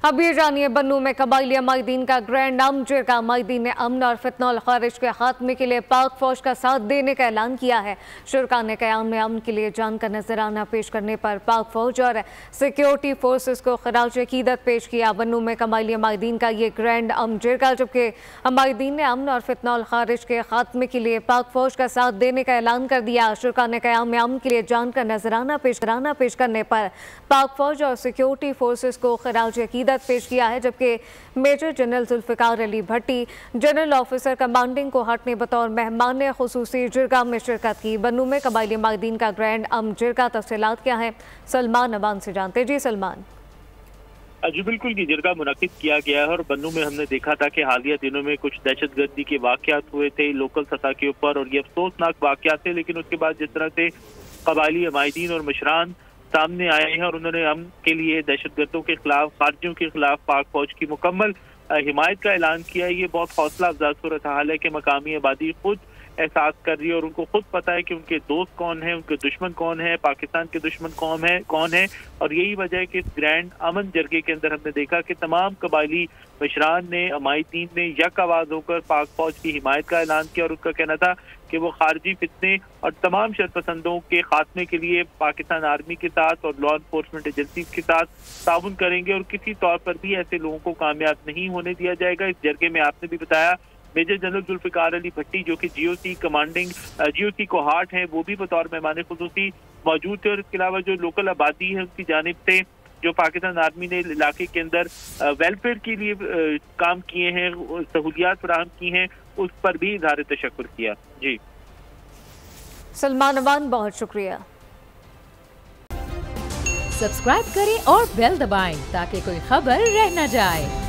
अब ये जानिए बन्नू में कबाइली अमायदीन का ग्रैंड अमजर का अमायदीन ने अमन और फितनल खारिज के खात्मे के लिए पाक फौज का साथ देने का ऐलान किया है। शुरका ने क़याम में अमन के लिए जान का नजराना पेश करने पर पाक फौज और सिक्योरिटी फोर्सेस को खराज अकीदत पेश किया। बन्नू में कबाइली अमायदीन का ये ग्रैंड अमजर का, जबकि अमायदीन ने अमन और फितनल खारिज के खात्मे के लिए पाक फौज का साथ देने का ऐलान कर दिया। शुरका ने क़याम में अमन के लिए जान का नजराना पेश करने पर पाक फौज और सिक्योरिटी फोर्सेस को खराज अकीदत पेश किया है, जबकि मेजर जनरल जुल्फिकार अली भट्टी जनरल ऑफिसर कमांडिंग को हट ने बतौर मेहमान खुसूसी जिरगा में शिरकत की। बन्नू में कबाइली अमायदीन का ग्रैंड जिरगा तफसीलात क्या है, सलमान अवान से जानते। जी सलमान। जी बिल्कुल, ये जिरगा मुनक्किद किया गया है और बन्नू में हमने देखा था कि हालिया दिनों में कुछ दहशतगर्दी के वाकयात हुए थे लोकल सतह के ऊपर और ये अफसोसनाक वाकयात थे, लेकिन उसके बाद जिस तरह से कबाइली अमायदीन और मशरान सामने आए हैं और उन्होंने अमन के लिए दहशतगर्दों के खिलाफ, खारजियों के खिलाफ पाक फौज की मुकम्मल हिमायत का ऐलान किया है, ये बहुत हौसला अफजा सूरत हाल है कि मकामी आबादी खुद एहसास कर रही है और उनको खुद पता है कि उनके दोस्त कौन है, उनके दुश्मन कौन है, पाकिस्तान के दुश्मन कौन है। और यही वजह है कि इस ग्रैंड अमन जरगे के अंदर हमने देखा कि तमाम कबाइली मशरान ने, अमायदीन ने यक आवाज होकर पाक फौज की हिमायत का ऐलान किया और उनका कहना था कि वो खारजी फितने और तमाम शरपसंदों के खात्मे के लिए पाकिस्तान आर्मी के साथ और लॉ इन्फोर्समेंट एजेंसी के साथ ताउन करेंगे और किसी तौर पर भी ऐसे लोगों को कामयाब नहीं होने दिया जाएगा। इस जरगे में आपने भी बताया मेजर जनरल जुल्फिकार अली भट्टी जो कि जीओसी कमांडिंग जीओसी कोहाट है, वो भी बतौर मेहमान खुसूसी मौजूद थे और इसके अलावा जो लोकल आबादी है उसकी जानिब से जो पाकिस्तान आर्मी ने इलाके के अंदर वेलफेयर के लिए काम किए हैं, सहूलियात फराहम की हैं, उस पर भी इज़हार तशक्कुर किया। जी सलमान अवान, बहुत शुक्रिया। सब्सक्राइब करें और बेल दबाएं ताकि कोई खबर रह न जाए।